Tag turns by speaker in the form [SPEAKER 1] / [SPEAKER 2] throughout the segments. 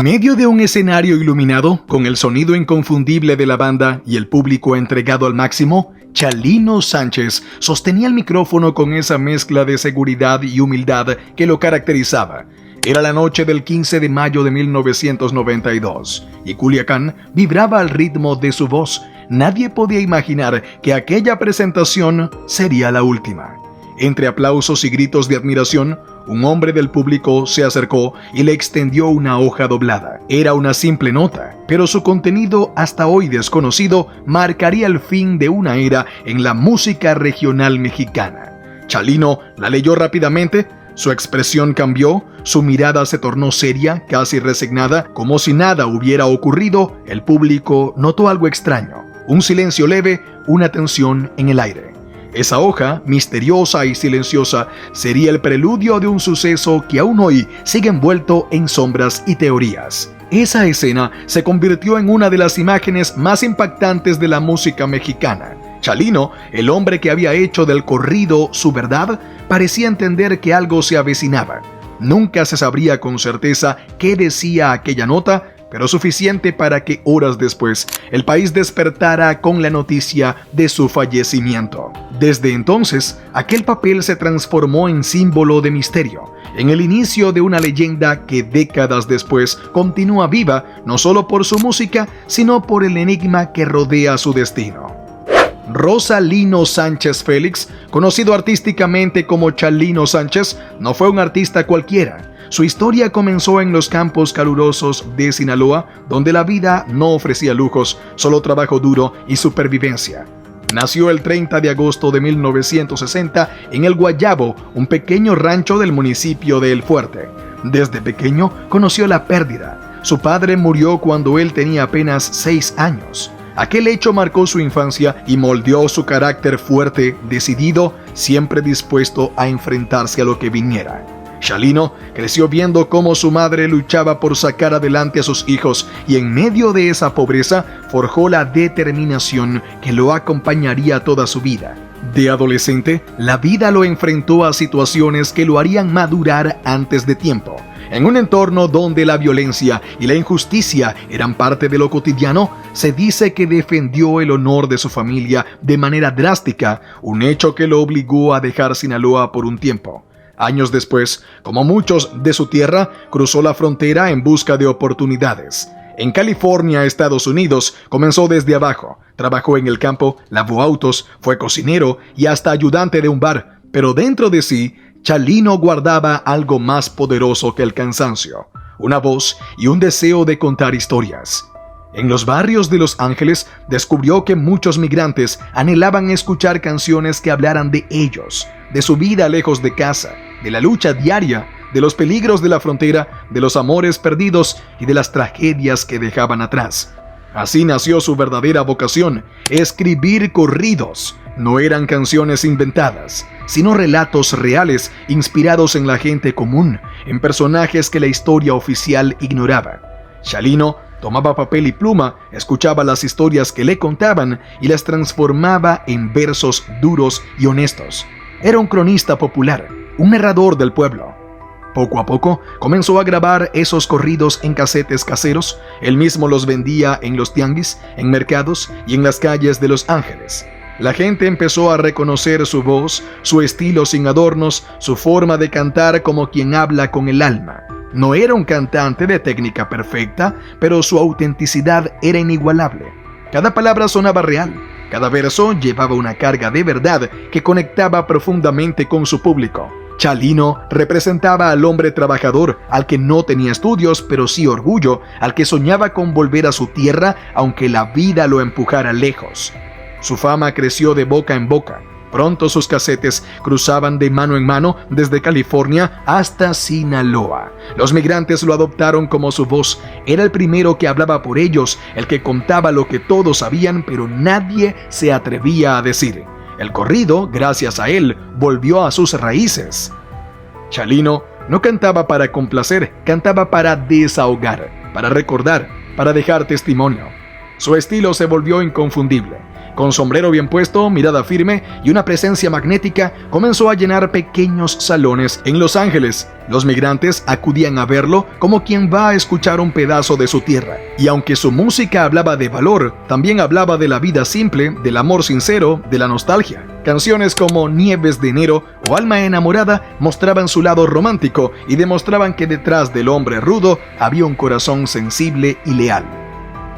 [SPEAKER 1] En medio de un escenario iluminado, con el sonido inconfundible de la banda y el público entregado al máximo, Chalino Sánchez sostenía el micrófono con esa mezcla de seguridad y humildad que lo caracterizaba. Era la noche del 15 de mayo de 1992 y Culiacán vibraba al ritmo de su voz. Nadie podía imaginar que aquella presentación sería la última. Entre aplausos y gritos de admiración, un hombre del público se acercó y le extendió una hoja doblada. Era una simple nota, pero su contenido, hasta hoy desconocido, marcaría el fin de una era en la música regional mexicana. Chalino la leyó rápidamente, su expresión cambió, su mirada se tornó seria, casi resignada, como si nada hubiera ocurrido. El público notó algo extraño, un silencio leve, una tensión en el aire. Esa hoja, misteriosa y silenciosa, sería el preludio de un suceso que aún hoy sigue envuelto en sombras y teorías. Esa escena se convirtió en una de las imágenes más impactantes de la música mexicana. Chalino, el hombre que había hecho del corrido su verdad, parecía entender que algo se avecinaba. Nunca se sabría con certeza qué decía aquella nota, pero suficiente para que horas después el país despertara con la noticia de su fallecimiento. Desde entonces, aquel papel se transformó en símbolo de misterio, en el inicio de una leyenda que décadas después continúa viva no solo por su música, sino por el enigma que rodea su destino. Rosalino Sánchez Félix, conocido artísticamente como Chalino Sánchez, no fue un artista cualquiera. Su historia comenzó en los campos calurosos de Sinaloa, donde la vida no ofrecía lujos, solo trabajo duro y supervivencia. Nació el 30 de agosto de 1960 en El Guayabo, un pequeño rancho del municipio de El Fuerte. Desde pequeño conoció la pérdida. Su padre murió cuando él tenía apenas 6 años. Aquel hecho marcó su infancia y moldeó su carácter fuerte, decidido, siempre dispuesto a enfrentarse a lo que viniera. Chalino creció viendo cómo su madre luchaba por sacar adelante a sus hijos y en medio de esa pobreza forjó la determinación que lo acompañaría toda su vida. De adolescente, la vida lo enfrentó a situaciones que lo harían madurar antes de tiempo. En un entorno donde la violencia y la injusticia eran parte de lo cotidiano, se dice que defendió el honor de su familia de manera drástica, un hecho que lo obligó a dejar Sinaloa por un tiempo. Años después, como muchos de su tierra, cruzó la frontera en busca de oportunidades. En California, Estados Unidos, comenzó desde abajo. Trabajó en el campo, lavó autos, fue cocinero y hasta ayudante de un bar. Pero dentro de sí, Chalino guardaba algo más poderoso que el cansancio, una voz y un deseo de contar historias. En los barrios de Los Ángeles descubrió que muchos migrantes anhelaban escuchar canciones que hablaran de ellos, de su vida lejos de casa, de la lucha diaria, de los peligros de la frontera, de los amores perdidos y de las tragedias que dejaban atrás. Así nació su verdadera vocación, escribir corridos. No eran canciones inventadas, sino relatos reales inspirados en la gente común, en personajes que la historia oficial ignoraba. Chalino tomaba papel y pluma, escuchaba las historias que le contaban y las transformaba en versos duros y honestos. Era un cronista popular, un narrador del pueblo. Poco a poco comenzó a grabar esos corridos en casetes caseros. Él mismo los vendía en los tianguis, en mercados y en las calles de Los Ángeles. La gente empezó a reconocer su voz, su estilo sin adornos, su forma de cantar como quien habla con el alma. No era un cantante de técnica perfecta, pero su autenticidad era inigualable. Cada palabra sonaba real, cada verso llevaba una carga de verdad que conectaba profundamente con su público. Chalino representaba al hombre trabajador, al que no tenía estudios, pero sí orgullo, al que soñaba con volver a su tierra, aunque la vida lo empujara lejos. Su fama creció de boca en boca. Pronto sus casetes cruzaban de mano en mano desde California hasta Sinaloa. Los migrantes lo adoptaron como su voz. Era el primero que hablaba por ellos, el que contaba lo que todos sabían, pero nadie se atrevía a decir. El corrido, gracias a él, volvió a sus raíces. Chalino no cantaba para complacer, cantaba para desahogar, para recordar, para dejar testimonio. Su estilo se volvió inconfundible. Con sombrero bien puesto, mirada firme y una presencia magnética, comenzó a llenar pequeños salones en Los Ángeles. Los migrantes acudían a verlo como quien va a escuchar un pedazo de su tierra. Y aunque su música hablaba de valor, también hablaba de la vida simple, del amor sincero, de la nostalgia. Canciones como Nieves de Enero o Alma Enamorada mostraban su lado romántico y demostraban que detrás del hombre rudo había un corazón sensible y leal.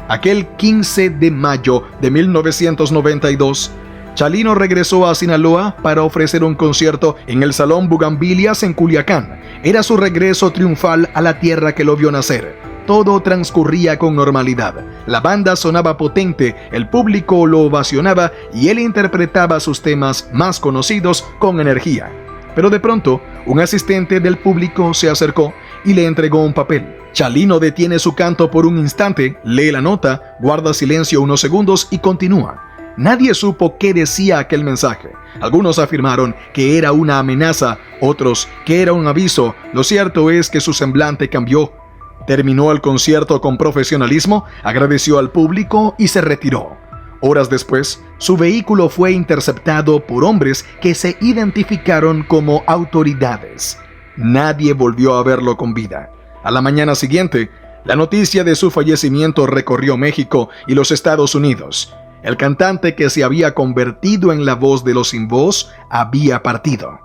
[SPEAKER 1] Aquel 15 de mayo de 1992, Chalino regresó a Sinaloa para ofrecer un concierto en el Salón Bugambilias en Culiacán. Era su regreso triunfal a la tierra que lo vio nacer. Todo transcurría con normalidad. La banda sonaba potente, el público lo ovacionaba y él interpretaba sus temas más conocidos con energía. Pero de pronto, un asistente del público se acercó y le entregó un papel. Chalino detiene su canto por un instante, lee la nota, guarda silencio unos segundos y continúa. Nadie supo qué decía aquel mensaje. Algunos afirmaron que era una amenaza, otros que era un aviso. Lo cierto es que su semblante cambió. Terminó el concierto con profesionalismo, agradeció al público y se retiró. Horas después, su vehículo fue interceptado por hombres que se identificaron como autoridades. Nadie volvió a verlo con vida. A la mañana siguiente, la noticia de su fallecimiento recorrió México y los Estados Unidos. El cantante que se había convertido en la voz de los sin voz había partido.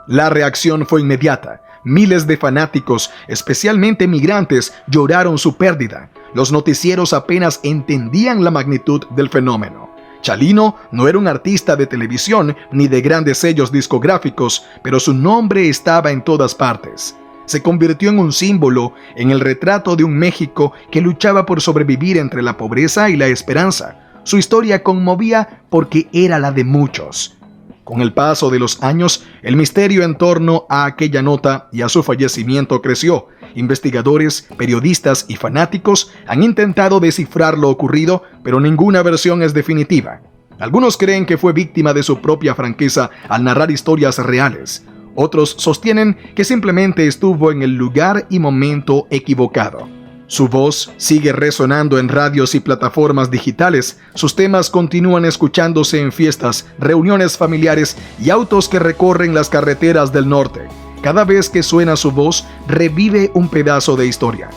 [SPEAKER 1] La reacción fue inmediata. Miles de fanáticos, especialmente migrantes, lloraron su pérdida. Los noticieros apenas entendían la magnitud del fenómeno. Chalino no era un artista de televisión ni de grandes sellos discográficos, pero su nombre estaba en todas partes. Se convirtió en un símbolo, en el retrato de un México que luchaba por sobrevivir entre la pobreza y la esperanza. Su historia conmovía porque era la de muchos. Con el paso de los años, el misterio en torno a aquella nota y a su fallecimiento creció. Investigadores, periodistas y fanáticos han intentado descifrar lo ocurrido, pero ninguna versión es definitiva. Algunos creen que fue víctima de su propia franqueza al narrar historias reales. Otros sostienen que simplemente estuvo en el lugar y momento equivocado. Su voz sigue resonando en radios y plataformas digitales. Sus temas continúan escuchándose en fiestas, reuniones familiares y autos que recorren las carreteras del norte. Cada vez que suena su voz, revive un pedazo de historia.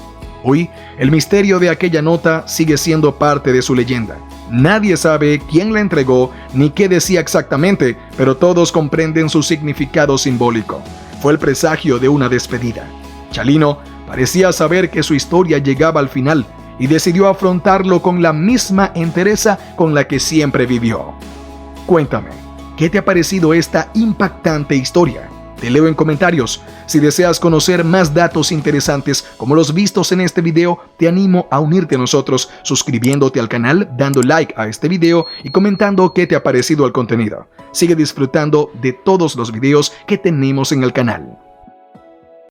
[SPEAKER 1] Hoy, el misterio de aquella nota sigue siendo parte de su leyenda. Nadie sabe quién la entregó ni qué decía exactamente, pero todos comprenden su significado simbólico. Fue el presagio de una despedida. Chalino parecía saber que su historia llegaba al final y decidió afrontarlo con la misma entereza con la que siempre vivió. Cuéntame, ¿qué te ha parecido esta impactante historia? Te leo en comentarios. Si deseas conocer más datos interesantes como los vistos en este video, te animo a unirte a nosotros suscribiéndote al canal, dando like a este video y comentando qué te ha parecido el contenido. Sigue disfrutando de todos los videos que tenemos en el canal.